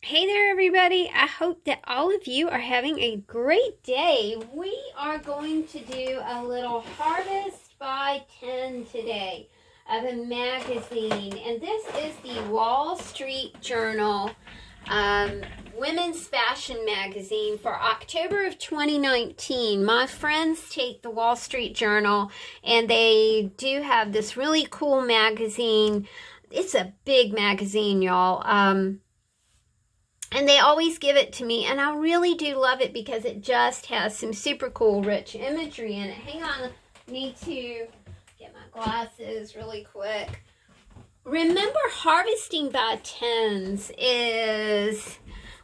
Hey there, everybody. I hope that all of you are having a great day. We are going to do a little Harvest by 10 today of a magazine. And this is the Wall Street Journal Women's Fashion Magazine for October of 2019. My friends take the Wall Street Journal and they do have this really cool magazine. It's a big magazine, y'all. And they always give it to me, and I really do love it because it just has some super cool, rich imagery in it. Hang on, I need to get my glasses really quick. Remember, harvesting by tens is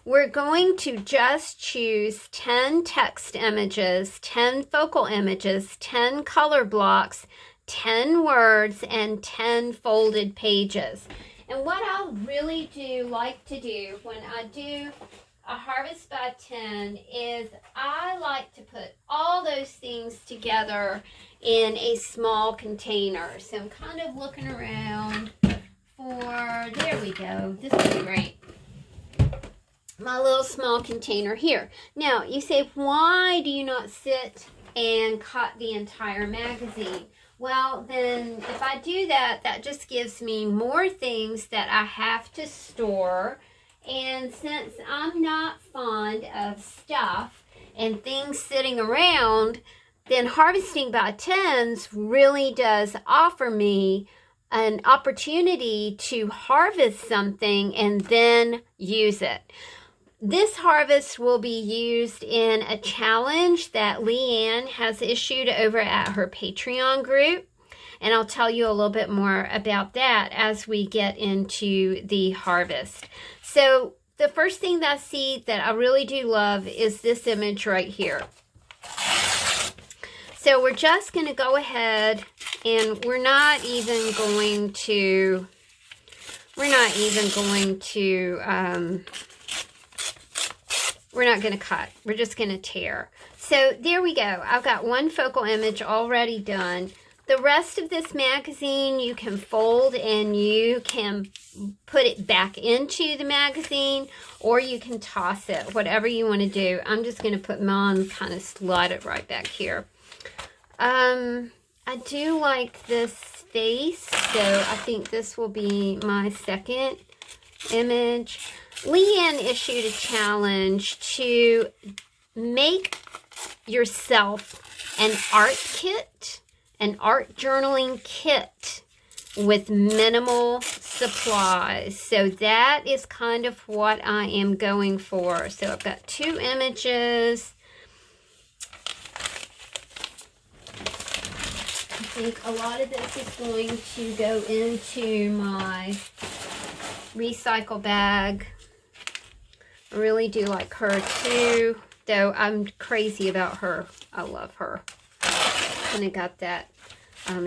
we're going to just choose 10 text images, 10 focal images, 10 color blocks, 10 words, and 10 folded pages. And what I really do like to do when I do a Harvest by 10 is I like to put all those things together in a small container. So I'm kind of looking around for, there we go, this is great. My little small container here. Now, you say, why do you not sit and cut the entire magazine? Well, then if I do that, that just gives me more things that I have to store. And since I'm not fond of stuff and things sitting around, then harvesting by tens really does offer me an opportunity to harvest something and then use it. This harvest will be used in a challenge that Leanne has issued over at her Patreon group. And I'll tell you a little bit more about that as we get into the harvest. So the first thing that I see that I really do love is this image right here. So we're just going to go ahead and we're not even going to cut. We're just going to tear. So there we go. I've got one focal image already done. The rest of this magazine you can fold and you can put it back into the magazine or you can toss it, whatever you want to do. I'm just going to put mine, kind of slide it right back here. I do like this face, so I think this will be my second image. Leanne issued a challenge to make yourself an art kit, an art journaling kit with minimal supplies. So that is kind of what I am going for. So I've got two images. I think a lot of this is going to go into my recycle bag. I really do like her too, though I'm crazy about her. I love her. And I got that.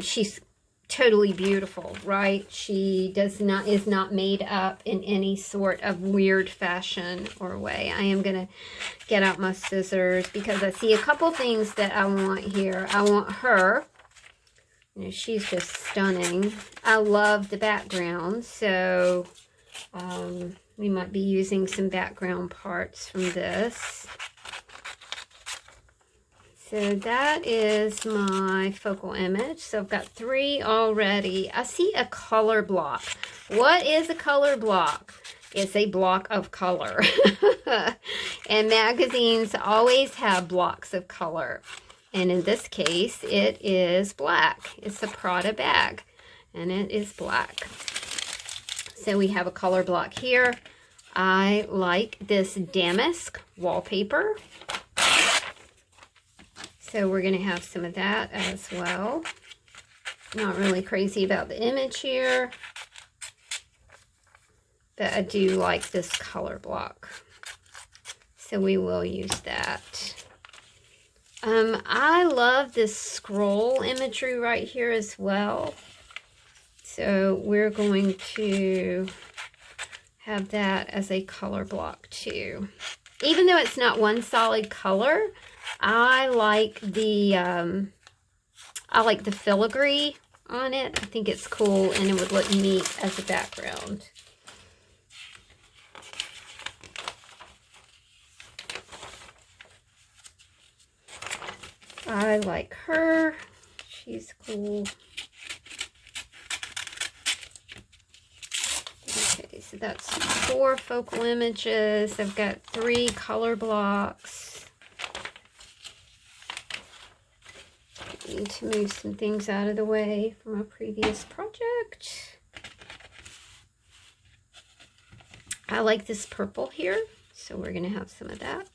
She's totally beautiful, right? She is not made up in any sort of weird fashion or way. I am going to get out my scissors because I see a couple things that I want here. I want her. You know, she's just stunning. I love the background, so we might be using some background parts from this. So that is my focal image. So I've got three already. I see a color block. What is a color block? It's a block of color. And magazines always have blocks of color. And in this case, it is black. It's a Prada bag, and it is black. So we have a color block here. I like this damask wallpaper. So we're going to have some of that as well. Not really crazy about the image here, but I do like this color block. So we will use that. I love this scroll imagery right here as well. So we're going to have that as a color block too. Even though it's not one solid color, I like the filigree on it. I think it's cool and it would look neat as a background. I like her. She's cool. Okay, so that's 4 focal images. I've got 3 color blocks. I need to move some things out of the way from a previous project. I like this purple here, so we're going to have some of that.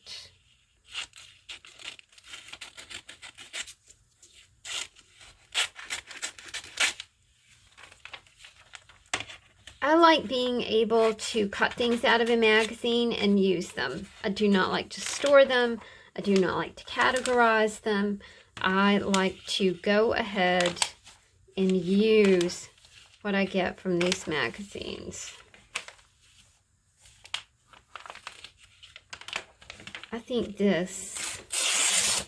I like being able to cut things out of a magazine and use them. I do not like to store them. I do not like to categorize them. I like to go ahead and use what I get from these magazines. I think this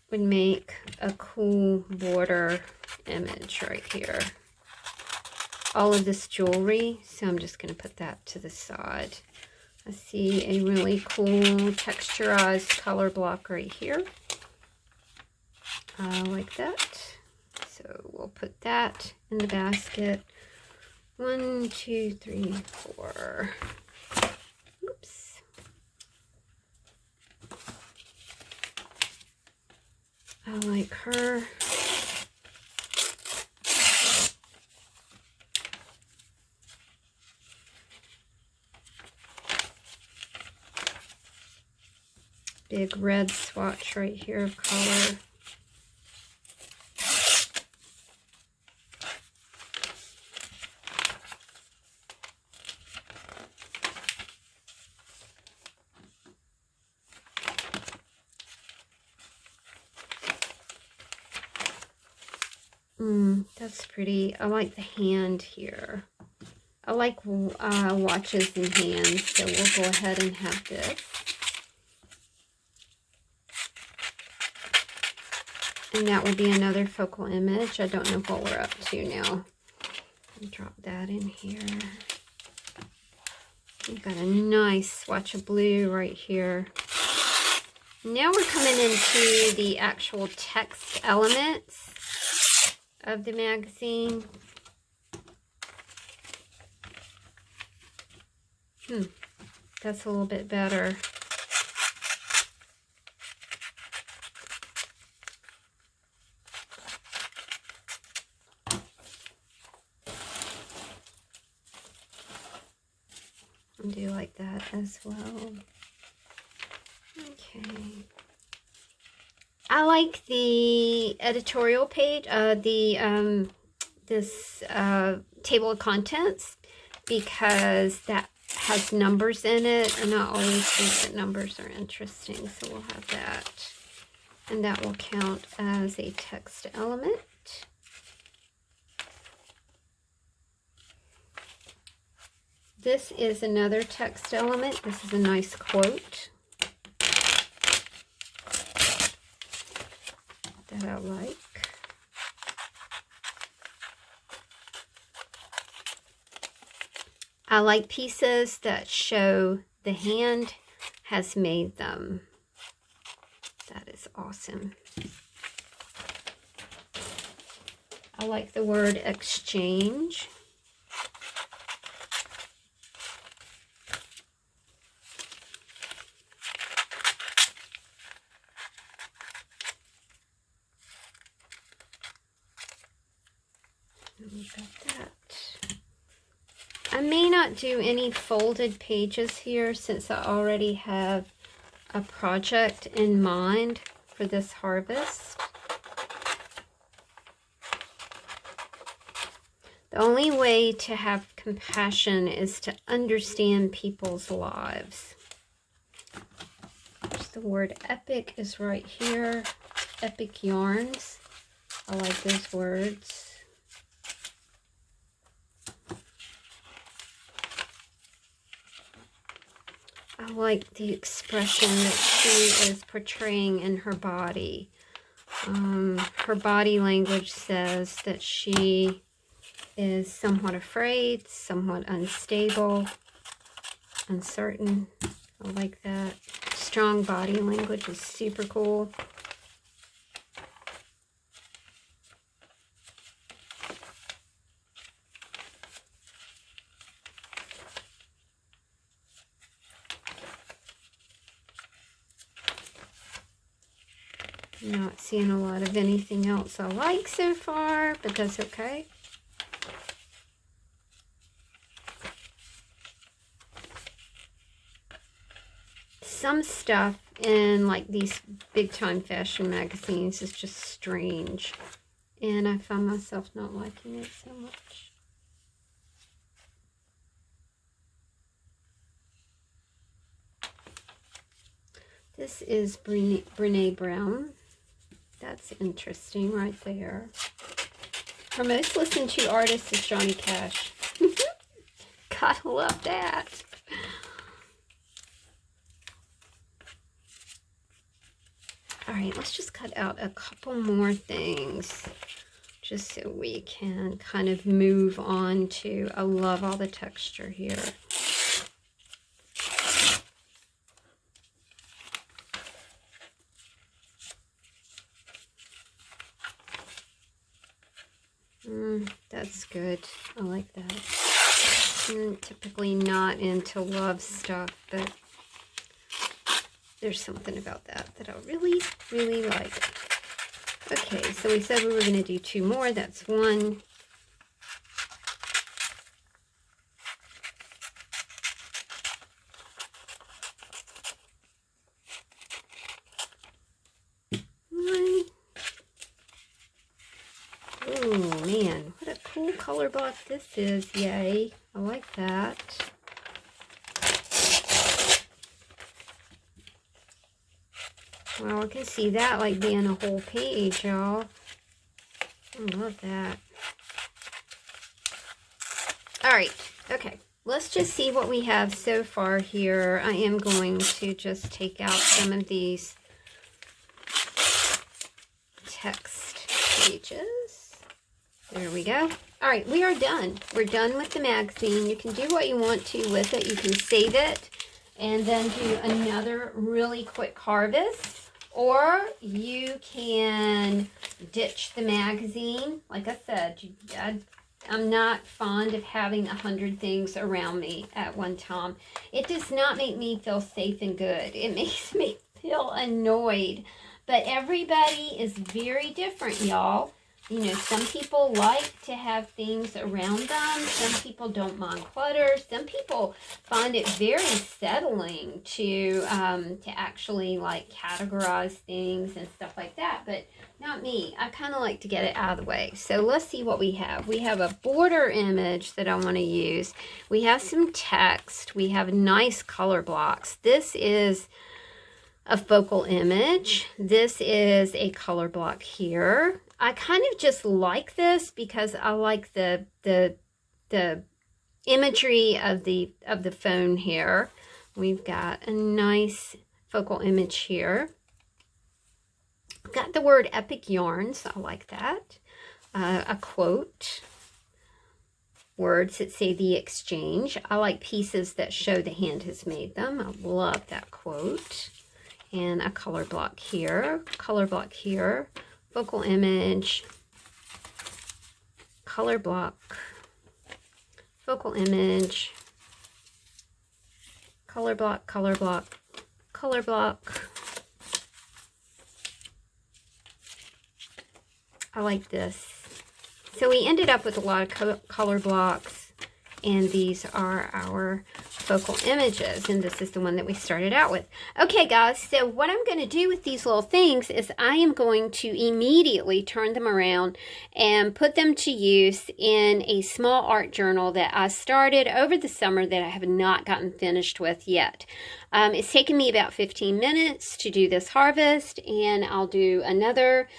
would make a cool border image right here. All of this jewelry, so I'm just going to put that to the side. I see a really cool texturized color block right here. I like that. So we'll put that in the basket. 1, 2, 3, 4. Oops. I like her. Big red swatch right here of color. That's pretty. I like the hand here. I like watches and hands, so we'll go ahead and have this. And that will be another focal image. I don't know what we're up to now. Drop that in here. We've got a nice swatch of blue right here. Now we're coming into the actual text elements of the magazine. That's a little bit better. I do like that as well. Okay. I like the editorial page, this table of contents, because that has numbers in it, and I always think that numbers are interesting, so we'll have that. And that will count as a text element. This is another text element. This is a nice quote that I like. I like pieces that show the hand has made them. That is awesome. I like the word exchange. Got that. I may not do any folded pages here since I already have a project in mind for this harvest. The only way to have compassion is to understand people's lives. There's the word epic is right here. Epic yarns. I like those words. I like the expression that she is portraying in her body. Her body language says that she is somewhat afraid, somewhat unstable, uncertain. I like that. Strong body language is super cool. Not seeing a lot of anything else I like so far, but that's okay. Some stuff in like these big time fashion magazines is just strange, and I find myself not liking it so much. This is Brene Brown. That's interesting right there. Her most listened to artist is Johnny Cash. Gotta love that. All right, let's just cut out a couple more things just so we can kind of move on to, I love all the texture here. That's good. I like that. I'm typically not into love stuff, but there's something about that I really, really like. Okay, so we said we were going to do 2 more. That's 1. Oh man, what a cool color block this is. Yay, I like that. Well, I can see that like being a whole page, y'all. I love that. All right, okay. Let's just see what we have so far here. I am going to just take out some of these text pages. There we go. All right, we are done. We're done with the magazine. You can do what you want to with it. You can save it and then do another really quick harvest, or you can ditch the magazine. Like I said, I'm not fond of having 100 things around me at one time. It does not make me feel safe and good. It makes me feel annoyed. But everybody is very different, y'all. You know, some people like to have things around them. Some people don't mind clutter. Some people find it very settling to actually like categorize things and stuff like that. But not me. I kind of like to get it out of the way. So let's see what we have. We have a border image that I want to use. We have some text. We have nice color blocks. This is a focal image. This is a color block here. I kind of just like this because I like the imagery of the phone here. We've got a nice focal image here. Got the word epic yarns. I like that. A quote. Words that say the exchange. I like pieces that show the hand has made them. I love that quote. And a color block here. Color block here. Focal image, color block, focal image, color block, color block, color block. I like this. So we ended up with a lot of color blocks, and these are our focal images, and this is the one that we started out with. Okay guys, so what I'm going to do with these little things is I am going to immediately turn them around and put them to use in a small art journal that I started over the summer that I have not gotten finished with yet. It's taken me about 15 minutes to do this harvest, and I'll do another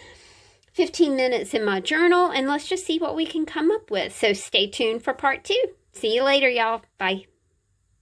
15 minutes in my journal, and let's just see what we can come up with. So stay tuned for part 2. See you later, y'all. Bye.